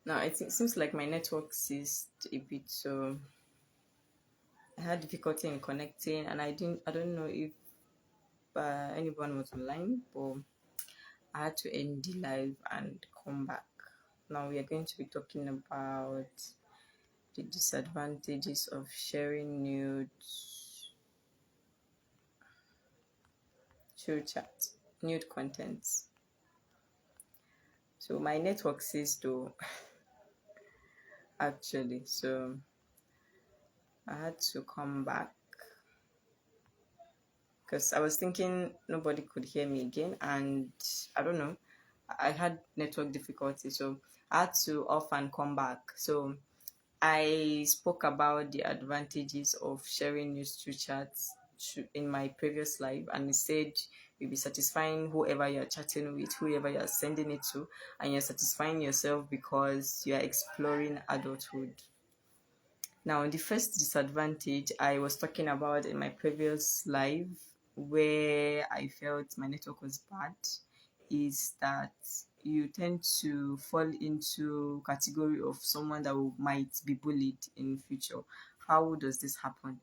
Now it seems like my network ceased a bit, so I had difficulty in connecting, and I don't know if anyone was online, but I had to end the live and come back. Now we are going to be talking about the disadvantages of sharing nude content. So my network says though, actually, so I had to come back because I was thinking nobody could hear me again, and I don't know, I had network difficulty, so I had to off and come back. So I spoke about the advantages of sharing news through chats in my previous live, and it said you'll be satisfying whoever you're chatting with, whoever you're sending it to, and you're satisfying yourself because you're exploring adulthood. Now, the first disadvantage I was talking about in my previous live, where I felt my network was bad, is that you tend to fall into category of someone that might be bullied in future. How does this happen?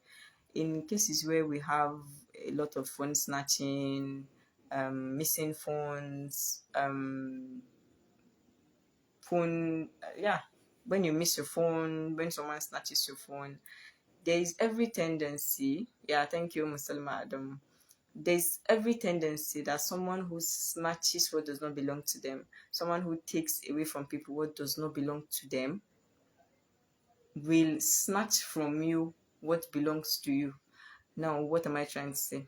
In cases where we have a lot of phone snatching, missing phones, yeah, when you miss your phone, when someone snatches your phone, there is every tendency, yeah, thank you, Musalma Adam. There's every tendency that someone who snatches what does not belong to them, someone who takes away from people what does not belong to them, will snatch from you what belongs to you. Now, what am I trying to say?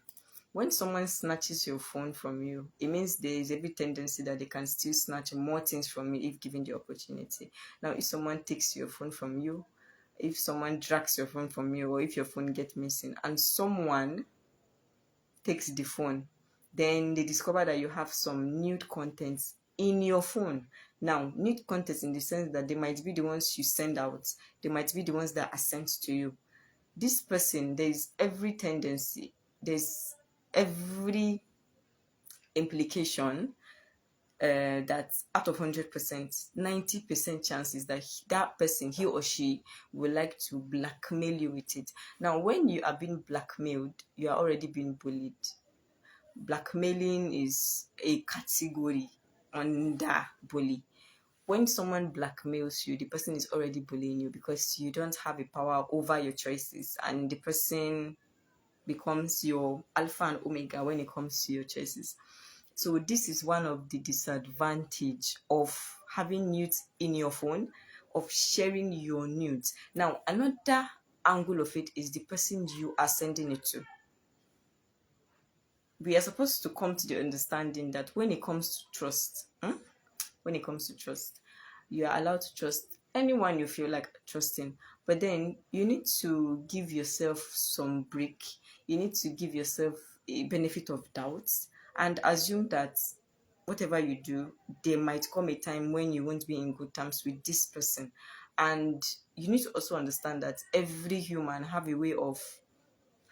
When someone snatches your phone from you, it means there is every tendency that they can still snatch more things from you if given the opportunity. Now, if someone takes your phone from you, if someone drags your phone from you, or if your phone gets missing and someone takes the phone, then they discover that you have some nude contents in your phone. Now, nude contents in the sense that they might be the ones you send out, they might be the ones that are sent to you. This person, there's every tendency, there's every implication that out of 100%, 90% chances that that person, he or she, will like to blackmail you with it. Now, when you are being blackmailed, you are already being bullied. Blackmailing is a category under bully. When someone blackmails you, the person is already bullying you because you don't have a power over your choices, and the person becomes your alpha and omega when it comes to your choices. So this is one of the disadvantage of having nudes in your phone, of sharing your nudes. Now, another angle of it is the person you are sending it to. We are supposed to come to the understanding that when it comes to trust, you are allowed to trust anyone you feel like trusting, but then you need to give yourself some break. You need to give yourself a benefit of doubt and assume that whatever you do, there might come a time when you won't be in good terms with this person. And you need to also understand that every human have a way of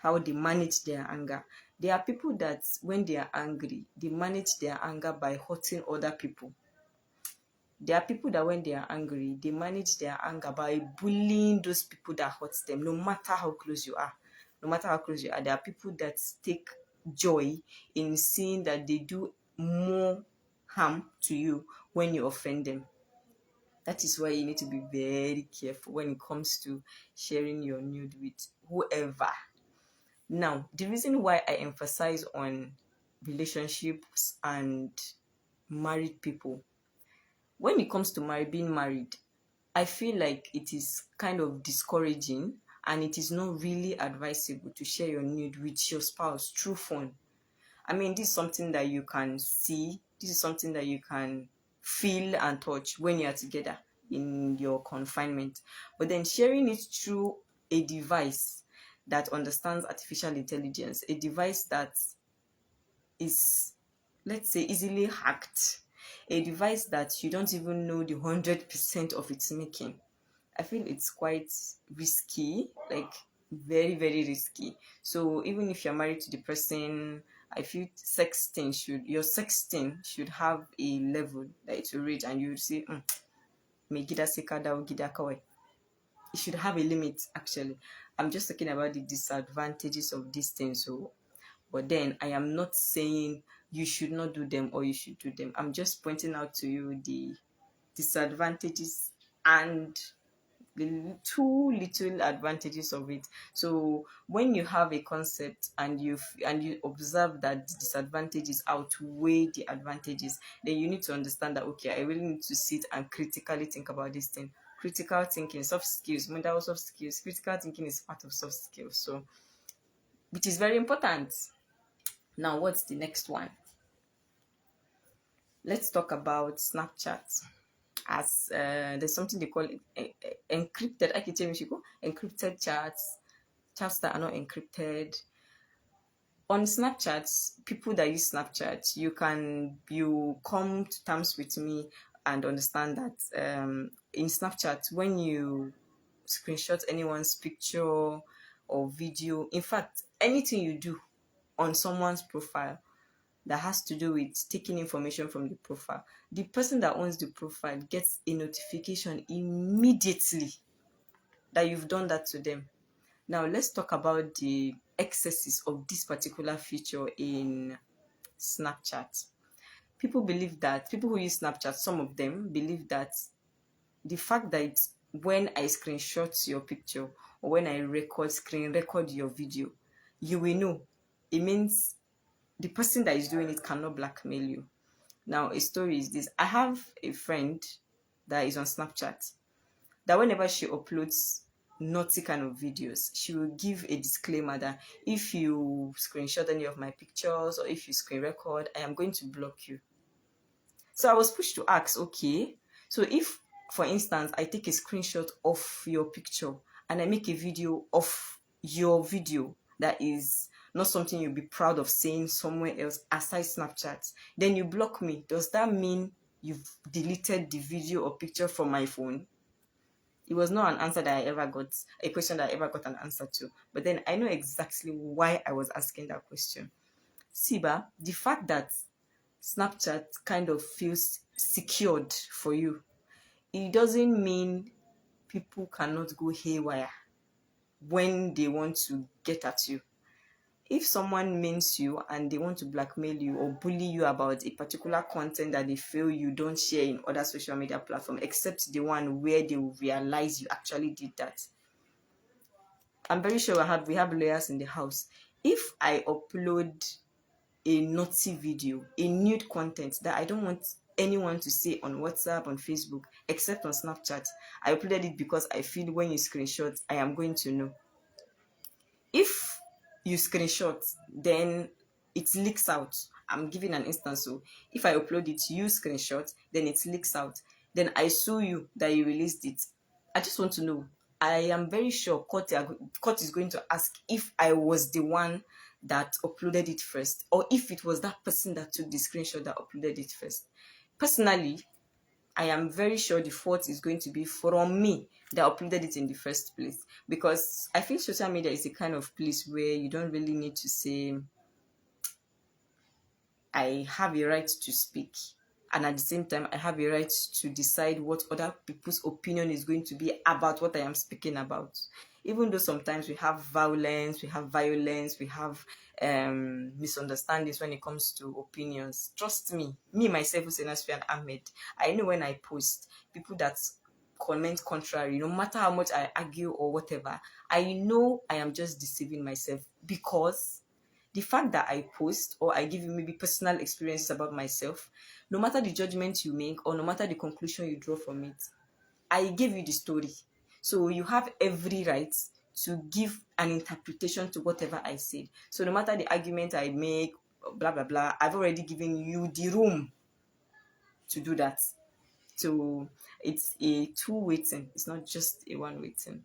how they manage their anger. There are people that when they are angry, they manage their anger by hurting other people. There are people that when they are angry, they manage their anger by bullying those people that hurt them, no matter how close you are. No matter how close you are, there are people that take joy in seeing that they do more harm to you when you offend them. That is why you need to be very careful when it comes to sharing your nude with whoever. Now, the reason why I emphasize on relationships and married people, when it comes to being married, I feel like it is kind of discouraging and it is not really advisable to share your nude with your spouse through phone. I mean, this is something that you can see, this is something that you can feel and touch when you are together in your confinement. But then sharing it through a device that understands artificial intelligence, a device that is, let's say, easily hacked, a device that you don't even know the 100% of its making, I feel it's quite risky, like very, very risky. So even if you're married to the person, I feel your sexting should have a level that it will reach, and you would say, mai gida sai ka dawo gida kawai. It should have a limit, actually. I'm just talking about the disadvantages of these things. So, but then I am not saying you should not do them or you should do them. I'm just pointing out to you the disadvantages and the two little advantages of it. So when you have a concept and you observe that the disadvantages outweigh the advantages, then you need to understand that, okay, I really need to sit and critically think about this thing. Critical thinking, soft skills, mental soft skills. Critical thinking is part of soft skills, so which is very important. Now, what's the next one? Let's talk about Snapchat. As there's something they call encrypted. I can tell you, encrypted chats that are not encrypted. On Snapchat, people that use Snapchat, you come to terms with me and understand that in Snapchat, when you screenshot anyone's picture or video, in fact, anything you do on someone's profile that has to do with taking information from the profile, the person that owns the profile gets a notification immediately that you've done that to them. Now, let's talk about the excesses of this particular feature in Snapchat. People who use Snapchat, some of them believe that the fact that when I screenshot your picture or when I screen record your video, you will know. It means the person that is doing it cannot blackmail you. Now, a story is this. I have a friend that is on Snapchat that whenever she uploads naughty kind of videos, she will give a disclaimer that if you screenshot any of my pictures or if you screen record, I am going to block you. So I was pushed to ask, okay, so if, for instance, I take a screenshot of your picture and I make a video of your video that is not something you'll be proud of saying somewhere else aside Snapchat, then you block me. Does that mean you've deleted the video or picture from my phone? It was not an answer that I ever got, a question that I ever got an answer to. But then I know exactly why I was asking that question. Siba, the fact that Snapchat kind of feels secured for you, it doesn't mean people cannot go haywire when they want to get at you. If someone means you and they want to blackmail you or bully you about a particular content that they feel you don't share in other social media platforms, except the one where they will realize you actually did that, I'm very sure we have lawyers in the house. If I upload a naughty video, a nude content that I don't want anyone to see on WhatsApp, on Facebook, except on Snapchat, I uploaded it because I feel when you screenshot, I am going to know. If you screenshot, then it leaks out. I'm giving an instance. So if I upload it, you screenshot, then it leaks out. Then I sue you that you released it. I just want to know. I am very sure court is going to ask if I was the one that uploaded it first, or if it was that person that took the screenshot that uploaded it first. Personally, I am very sure the fault is going to be from me that uploaded it in the first place, because I feel social media is a kind of place where you don't really need to say, I have a right to speak, and at the same time I have a right to decide what other people's opinion is going to be about what I am speaking about. Even though sometimes we have violence, we have misunderstandings when it comes to opinions. Trust me myself, Hussein Asfi and Ahmed, I know when I post, people that comment contrary, no matter how much I argue or whatever, I know I am just deceiving myself, because the fact that I post or I give you maybe personal experiences about myself, no matter the judgment you make or no matter the conclusion you draw from it, I gave you the story. So you have every right to give an interpretation to whatever I said. So no matter the argument I make, blah, blah, blah, I've already given you the room to do that. So it's a two-way thing. It's not just a one-way thing.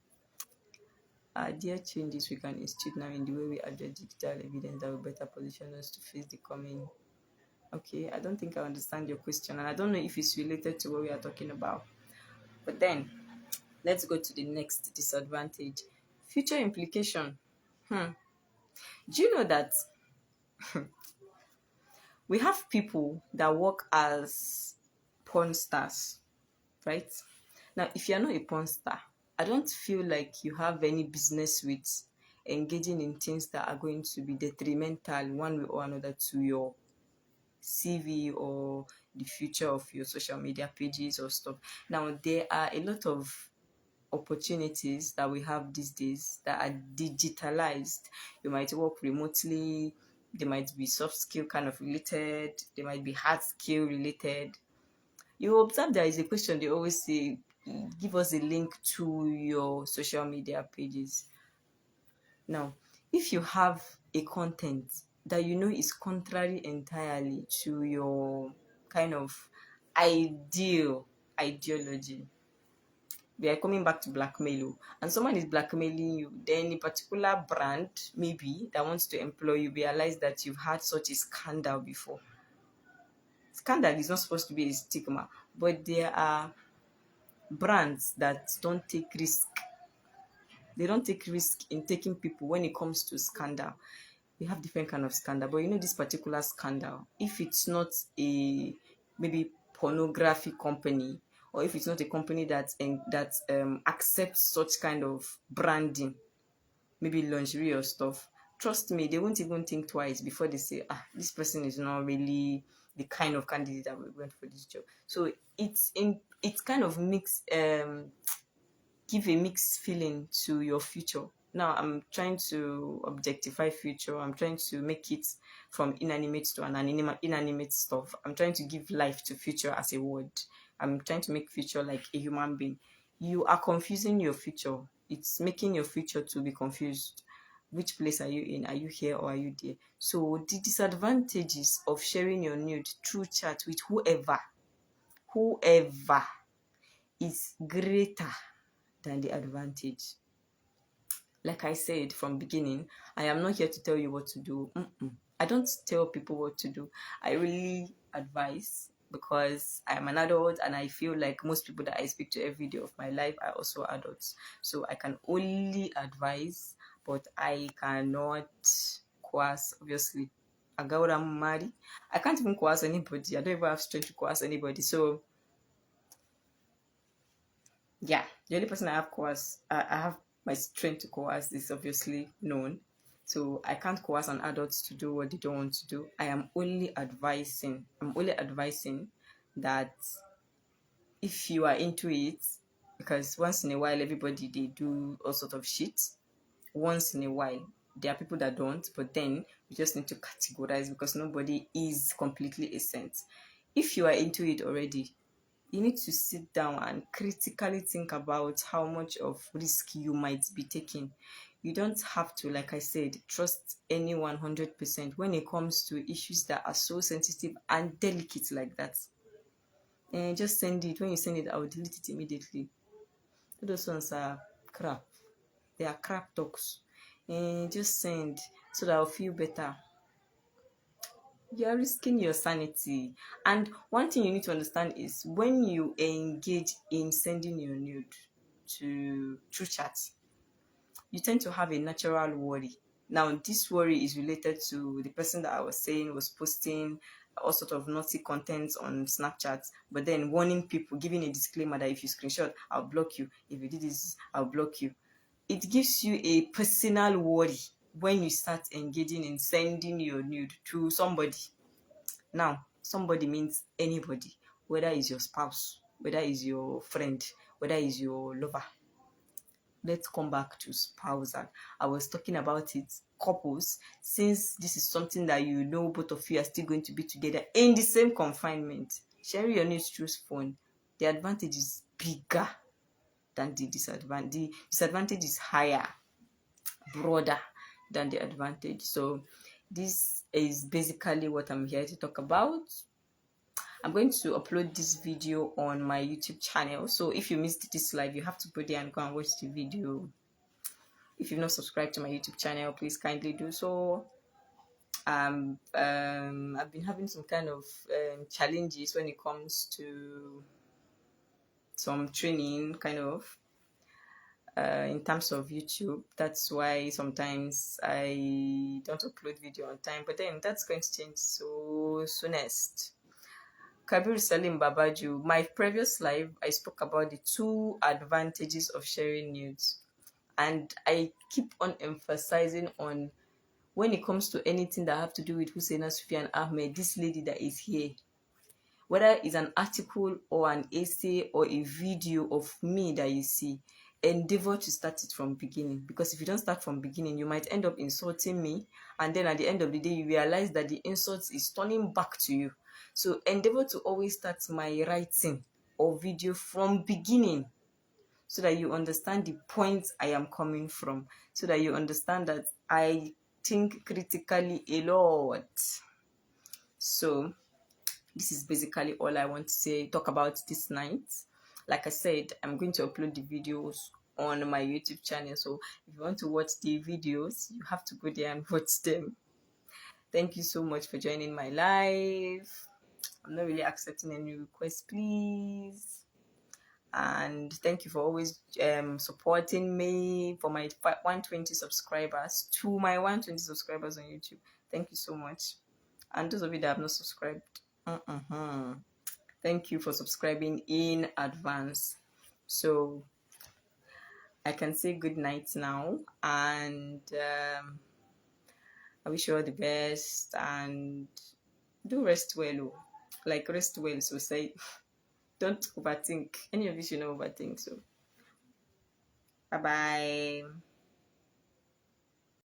Are there changes we can institute now in the way we address digital evidence that will better position us to face the coming? Okay, I don't think I understand your question, and I don't know if it's related to what we are talking about. But then, let's go to the next disadvantage. Future implication. Do you know that we have people that work as porn stars, right? Now, if you're not a porn star, I don't feel like you have any business with engaging in things that are going to be detrimental one way or another to your CV or the future of your social media pages or stuff. Now, there are a lot of opportunities that we have these days that are digitalized. You might work remotely, they might be soft skill kind of related, they might be hard skill related. You observe there is a question they always say, give us a link to your social media pages. Now, if you have a content that you know is contrary entirely to your kind of ideology, we are coming back to blackmail, and someone is blackmailing you, then a particular brand maybe that wants to employ you realize that you've had such a scandal before. Scandal is not supposed to be a stigma, but there are brands that don't take risk. They don't take risk in taking people when it comes to scandal. We have different kind of scandal, but you know this particular scandal, if it's not a maybe pornography company, or if it's not a company that accepts such kind of branding, maybe lingerie or stuff, trust me, they won't even think twice before they say, this person is not really the kind of candidate that we went for this job. So it's kind of give a mixed feeling to your future. Now I'm trying to objectify future. I'm trying to make it from inanimate to an inanimate stuff. I'm trying to give life to future as a word. I'm trying to make future like a human being. You are confusing your future. It's making your future to be confused. Which place are you in? Are you here or are you there? So the disadvantages of sharing your nude through chat with whoever is greater than the advantage. Like I said from beginning, I am not here to tell you what to do. I don't tell people what to do. I really advise, because I'm an adult and I feel like most people that I speak to every day of my life are also adults. So I can only advise, but I cannot coerce, obviously. I'm married. I can't even coerce anybody. I don't even have strength to coerce anybody. So yeah, the only person I have I have my strength to coerce is obviously known. So I can't coerce an adult to do what they don't want to do. I'm only advising that if you are into it, because once in a while everybody they do all sort of shit. Once in a while there are people that don't, but then we just need to categorize, because nobody is completely a saint. If you are into it already, you need to sit down and critically think about how much of risk you might be taking. You don't have to, like I said, trust anyone 100% when it comes to issues that are so sensitive and delicate like that. And just send it. When you send it, I will delete it immediately. Those ones are crap. They are crap talks. And just send so that I'll feel better. You're risking your sanity. And one thing you need to understand is when you engage in sending your nude through chat, you tend to have a natural worry. Now, this worry is related to the person that I was saying was posting all sort of naughty content on Snapchat, but then warning people, giving a disclaimer that if you screenshot, I'll block you. If you do this, I'll block you. It gives you a personal worry when you start engaging in sending your nude to somebody. Now, somebody means anybody, whether it's your spouse, whether it's your friend, whether it's your lover. Let's come back to spousal. I was talking about it, couples, since this is something that you know both of you are still going to be together in the same confinement. Sharing your news through phone, the advantage is bigger than the disadvantage. The disadvantage is higher, broader than the advantage. So this is basically what I'm here to talk about. I'm going to upload this video on my YouTube channel. So if you missed this live, you have to go there and go and watch the video. If you've not subscribed to my YouTube channel, please kindly do so. I've been having some kind of challenges when it comes to some training, kind of, in terms of YouTube. That's why sometimes I don't upload video on time, but then that's going to change so soonest. Kabir Salim Babaju. My previous live, I spoke about the two advantages of sharing nudes, and I keep on emphasizing on when it comes to anything that have to do with Hussein Sufyan Ahmed, this lady that is here, whether it's an article or an essay or a video of me that you see, endeavor to start it from beginning, because if you don't start from beginning, you might end up insulting me, and then at the end of the day you realize that the insult is turning back to you. So endeavor to always start my writing or video from beginning, so that you understand the point I am coming from, so that you understand that I think critically a lot. So this is basically all I want to say, talk about this night. Like I said, I'm going to upload the videos on my YouTube channel. So if you want to watch the videos, you have to go there and watch them. Thank you so much for joining my live. I'm not really accepting any requests, please. And thank you for always supporting me, for my 120 subscribers, to my 120 subscribers on YouTube. Thank you so much. And those of you that have not subscribed, thank you for subscribing in advance. So I can say good night now, and I wish you all the best, and do rest well. Oh. Like rest well, so say don't overthink. Any of you should not overthink. So bye bye.